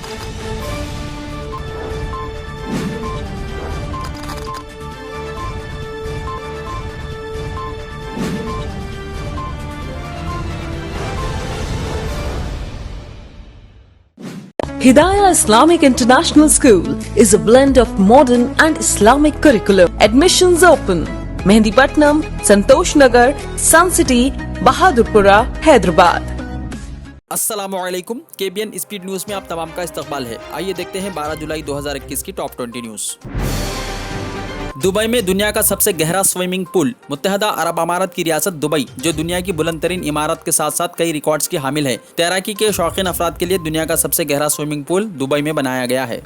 Hidayah Islamic International School is a blend of modern and Islamic curriculum. Admissions open. Mehendipatnam, Santosh Nagar, Sun City, Bahadurpura, Hyderabad. अस्सलामुअलैकुम, KBN speed news में आप तमाम का इस्तकबाल है। आइए देखते हैं 12 जुलाई 2021 की टॉप 20 न्यूज। दुबई में दुनिया का सबसे गहरा स्विमिंग पूल। मुत्तहदा अरब अमारात की रियासत दुबई, जो दुनिया की बुलंद तरीन इमारत के साथ साथ कई रिकॉर्ड्स की हामिल है, तैराकी के शौकीन अफराद के लिए दुनिया का सबसे गहरा स्विमिंग पूल दुबई में बनाया गया है।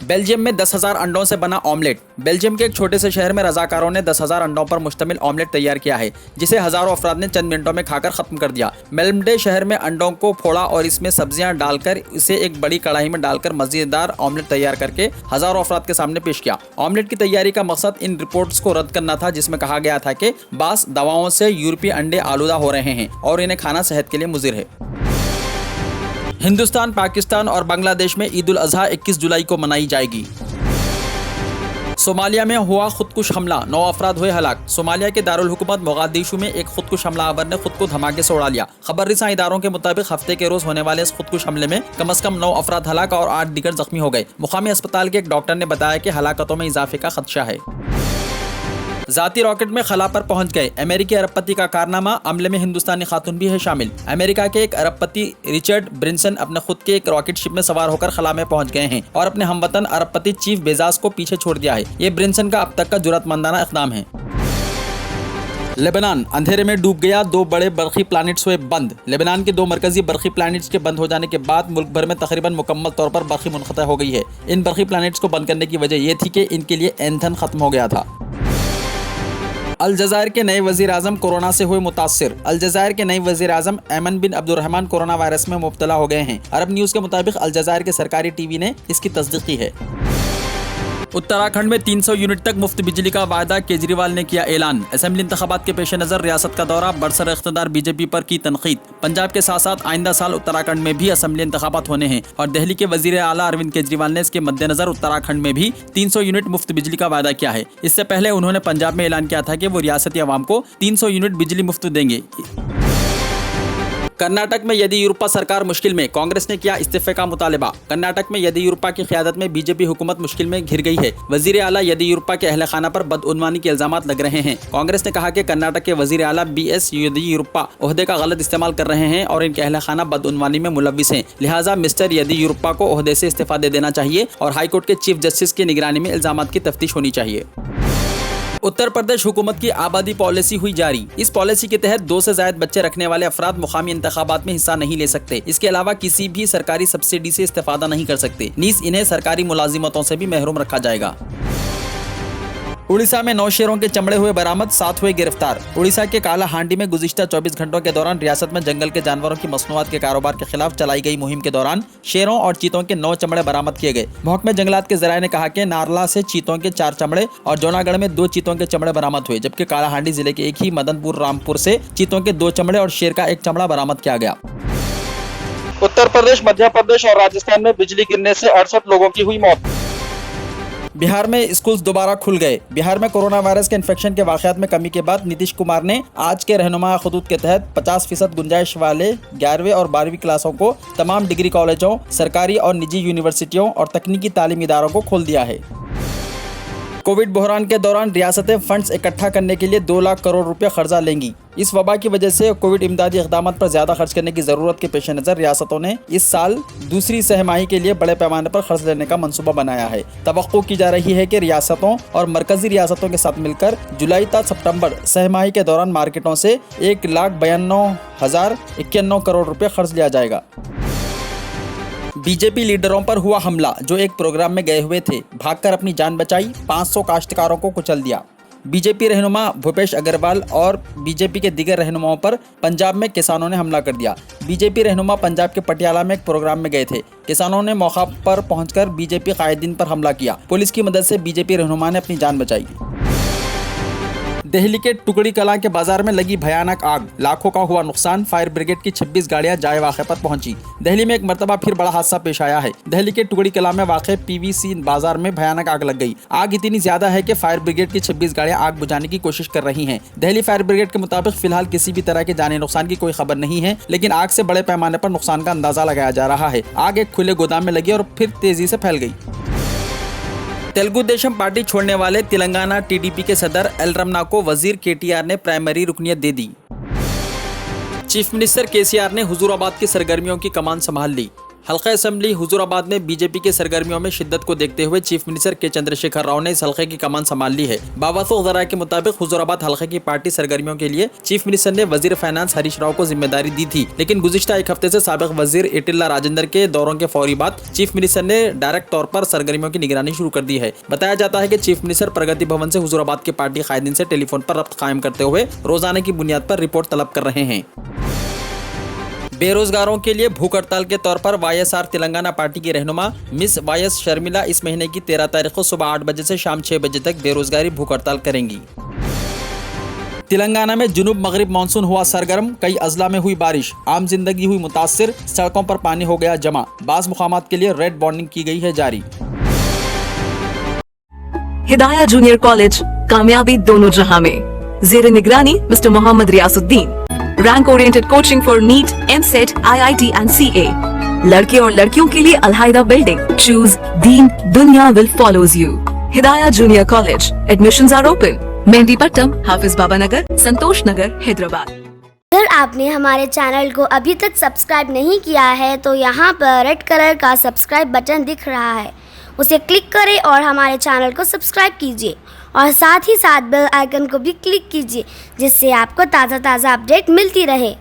बेल्जियम में 10,000 अंडों से बना ऑमलेट। बेल्जियम के एक छोटे से शहर में रजाकारों ने 10,000 अंडों पर मुश्तमिल ऑमलेट तैयार किया है, जिसे हजारों अफराद ने चंद मिनटों में खाकर खत्म कर दिया। मेल्मडे शहर में अंडों को फोड़ा और इसमें सब्जियां डालकर इसे एक बड़ी कढ़ाई में डालकर मजेदार ऑमलेट तैयार करके हजारों अफराद के सामने पेश किया। ऑमलेट की तैयारी का मकसद इन रिपोर्ट्स को रद्द करना था, जिसमें कहा गया था कि बास दवाओं से यूरोपीय अंडे आलूदा हो रहे हैं और इन्हें खाना सेहत के लिए मुज़िर है। हिंदुस्तान, पाकिस्तान और बांग्लादेश में ईद उल अजहा 21 जुलाई को मनाई जाएगी। सोमालिया में हुआ खुदकुश हमला, 9 अफराद हुए हलाक। सोमालिया के दारुल हुकूमत मोगादिशु में एक खुदकुश हमलावर ने खुद को धमाके से उड़ा लिया। खबर रिसां इदारों के मुताबिक हफ्ते के रोज होने वाले इस खुदकुश हमले में कम से कम 9 अफराद हलाक और 8 दीगर जख्मी हो गए। मुकामी अस्पताल के एक डॉक्टर ने बताया कि हलाकतों में इजाफे का खदशा है। जाती रॉकेट में खला पर पहुंच गए अमेरिकी अरबपति का कारनामा, अमले में हिंदुस्तानी खातून भी है शामिल। अमेरिका के एक अरबपति रिचर्ड ब्रिंसन अपने खुद के एक रॉकेट शिप में सवार होकर खला में पहुंच गए हैं और अपने हमवतन अरबपति चीफ बेजास को पीछे छोड़ दिया है। ये ब्रिंसन का अब तक का जुर्रतमंदाना इक़दाम है। लेबनान अंधेरे में डूब गया, 2 बड़े बरकी प्लैनेट्स हुए बंद। लेबनान के 2 मरकजी बरकी प्लैनेट्स के बंद हो जाने के बाद मुल्क भर में तकरीबन मुकम्मल तौर पर बरकी मुनक़ता हो गई है। इन बरकी प्लैनेट्स को बंद करने की वजह यह थी कि इनके लिए ईंधन खत्म हो गया था। अलजायर के नए वजीर आजम कोरोना से हुए मुतासिर। अलजायर के नए वजीर आजम ऐमन बिन अब्दुर्रहमान कोरोना वायरस में मुब्तला हो गए हैं। अरब न्यूज़ के मुताबिक अलजायर के सरकारी टीवी ने इसकी तस्दीक की है। उत्तराखंड में 300 यूनिट तक मुफ्त बिजली का वायदा, केजरीवाल ने किया ऐलान। असेंबली इंतखाबात के पेश नज़र रियासत का दौरा, बरसर इख्तिदार बीजेपी पर की तनकीद। पंजाब के साथ साथ आइंदा साल उत्तराखंड में भी असेंबली इंतखाबात होने हैं और दिल्ली के वजीर आला अरविंद केजरीवाल ने इसके मद्देनजर उत्तराखंड में भी 300 यूनिट मुफ्त बिजली का वायदा किया है। इससे पहले उन्होंने पंजाब में ऐलान किया था कि वो रियासती अवाम को 300 यूनिट बिजली मुफ्त देंगे। कर्नाटक में येदियुरप्पा सरकार मुश्किल में, कांग्रेस ने किया इस्तीफे का मुतालबा। कर्नाटक में येदियुरप्पा की क़यादत में बीजेपी हुकूमत मुश्किल में घिर गई है। वजीर आला येदियुरप्पा के अहल खाना पर बदउनवानी के इल्जामात लग रहे हैं। कांग्रेस ने कहा कि कर्नाटक के वजीर आला BS येदियुरप्पा ओहदे का गलत इस्तेमाल कर रहे हैं और इनके अहल खाना बदउनवानी में मुलव्विस हैं। लिहाजा मिस्टर येदियुरप्पा को ओहदे से इस्तीफा दे देना चाहिए और हाईकोर्ट के चीफ जस्टिस की निगरानी में इल्जामात की तफ्तीश होनी चाहिए। उत्तर प्रदेश हुकूमत की आबादी पॉलिसी हुई जारी। इस पॉलिसी के तहत 2 से ज़ायद बच्चे रखने वाले अफराद मुकामी इंतखाबात में हिस्सा नहीं ले सकते। इसके अलावा किसी भी सरकारी सब्सिडी से इस्तेफादा नहीं कर सकते। नीज़ इन्हें सरकारी मुलाजिमतों से भी महरूम रखा जाएगा। उड़ीसा में 9 शेरों के चमड़े हुए बरामद, 7 हुए गिरफ्तार। उड़ीसा के काला हांडी में गुज़िश्ता 24 घंटों के दौरान रियासत में जंगल के जानवरों की मसनूआत के कारोबार के खिलाफ चलाई गई मुहिम के दौरान शेरों और चीतों के 9 चमड़े बरामद किए गए। महकमे जंगलात के ज़राए ने कहा कि नारला से चीतों के 4 चमड़े और जौनागढ़ में 2 चीतों के चमड़े बरामद हुए, जबकि कालाहांडी जिले के एक ही मदनपुर रामपुर से चीतों के 2 चमड़े और शेर का 1 चमड़ा बरामद किया गया। उत्तर प्रदेश, मध्य प्रदेश और राजस्थान में बिजली गिरने से 68 लोगों की हुई मौत। बिहार में स्कूल्स दोबारा खुल गए। बिहार में कोरोना वायरस के इन्फेक्शन के वाकयात में कमी के बाद नीतीश कुमार ने आज के रहनुमा खतूत के तहत 50% गुंजाइश वाले 11वीं और 12वीं क्लासों को तमाम डिग्री कॉलेजों, सरकारी और निजी यूनिवर्सिटियों और तकनीकी तालीमी इदारों को खोल दिया है। कोविड बहरान के दौरान रियासतें फंड्स इकट्ठा करने के लिए 2 लाख करोड़ रुपए कर्जा लेंगी। इस वबा की वजह से कोविड इमदादी इक़दाम पर ज़्यादा खर्च करने की ज़रूरत के पेश नज़र रियासतों ने इस साल दूसरी सहमाही के लिए बड़े पैमाने पर खर्च लेने का मंसूबा बनाया है। तवक्को की जा रही है कि रियासतों और मरकजी रियासतों के साथ मिलकर जुलाई तक सितंबर सहमाही के दौरान मार्केटों से 1,92,091 करोड़ रुपये खर्च लिया जाएगा। बीजेपी लीडरों पर हुआ हमला, जो एक प्रोग्राम में गए हुए थे, भागकर अपनी जान बचाई, 500 काश्तकारों को कुचल दिया। बीजेपी रहनुमा भूपेश अग्रवाल और बीजेपी के दीगर रहनुमाओं पर पंजाब में किसानों ने हमला कर दिया। बीजेपी रहनुमा पंजाब के पटियाला में एक प्रोग्राम में गए थे। किसानों ने मौका पर पहुंचकर बीजेपी कायदीन पर हमला किया। पुलिस की मदद से बीजेपी रहनुमा ने अपनी जान बचाई। दिल्ली के टुकड़ी कला के बाजार में लगी भयानक आग, लाखों का हुआ नुकसान। फायर ब्रिगेड की 26 गाड़ियां जाए वाक़े पर पहुंची। दिल्ली में एक मरतबा फिर बड़ा हादसा पेश आया है। दिल्ली के टुकड़ी कला में वाक़े पीवीसी बाजार में भयानक आग लग गई। आग इतनी ज्यादा है कि फायर ब्रिगेड की 26 गाड़ियां आग बुझाने की कोशिश कर रही हैं। दिल्ली फायर ब्रिगेड के मुताबिक फिलहाल किसी भी तरह के जानी नुकसान की कोई खबर नहीं है, लेकिन आग से बड़े पैमाने पर नुकसान का अंदाजा लगाया जा रहा है। आग एक खुले गोदाम में लगी और फिर तेजी से फैल गई। तेलुगु देशम पार्टी छोड़ने वाले तेलंगाना टीडीपी के सदर एल रमना को वजीर केटीआर ने प्राइमरी रुकनियत दे दी। चीफ मिनिस्टर केसीआर ने हुजूराबाद की सरगर्मियों की कमान संभाल ली। हल्का असेंबली हुजूराबाद में बीजेपी के सरगर्मियों में शिद्दत को देखते हुए चीफ मिनिस्टर के चंद्रशेखर राव ने इस हल्के की कमान संभाल ली है। बावसूख ज़राए के मुताबिक हुजूराबाद हल्के की पार्टी सरगर्मियों के लिए चीफ मिनिस्टर ने वजीर फाइनेंस हरीश राव को जिम्मेदारी दी थी, लेकिन गुज़िश्ता एक हफ्ते से साबिक वजीर एटिल्ला राजेंद्र के दौरों के फौरी बाद चीफ मिनिस्टर ने डायरेक्ट तौर पर सरगर्मियों की निगरानी शुरू कर दी है। बताया जाता है कि चीफ मिनिस्टर प्रगति भवन से हुजूराबाद के पार्टी कायदीन से टेलीफोन पर रब्त कायम करते हुए रोजाना की बुनियाद पर रिपोर्ट तलब कर रहे हैं। बेरोजगारों के लिए भूख हड़ताल के तौर पर वाईएसआर तेलंगाना पार्टी की रहनुमा मिस वाईएस शर्मिला इस महीने की 13 तारीख को सुबह 8 बजे से शाम 6 बजे तक बेरोजगारी भूख हड़ताल करेंगी। तेलंगाना में जुनूब मगरिब मानसून हुआ सरगर्म, कई अजला में हुई बारिश, आम जिंदगी हुई मुतासिर, सड़कों पर पानी हो गया जमा। बाज़ मुकामात के लिए रेड वार्निंग की गई है जारी। हिदाया जूनियर कॉलेज, कामयाबी दोनों जहां में। ज़ेर निगरानी mister Mohammad Riyasuddin. Rank oriented coaching for NEET, EAMCET, IIT and CA. लड़के और लड़कियों के लिए अलहायदा बिल्डिंग। चूज दीन, दुनिया will follows you. Hidaya junior college, admissions are open. Mehdipatnam, Hafiz Baba Nagar, Santosh Nagar, Hyderabad. अगर आपने हमारे चैनल को अभी तक सब्सक्राइब नहीं किया है तो यहाँ पर रेड कलर का सब्सक्राइब बटन दिख रहा है, उसे क्लिक करें और हमारे चैनल को सब्सक्राइब कीजिए और साथ ही साथ बेल आइकन को भी क्लिक कीजिए, जिससे आपको ताज़ा अपडेट मिलती रहे।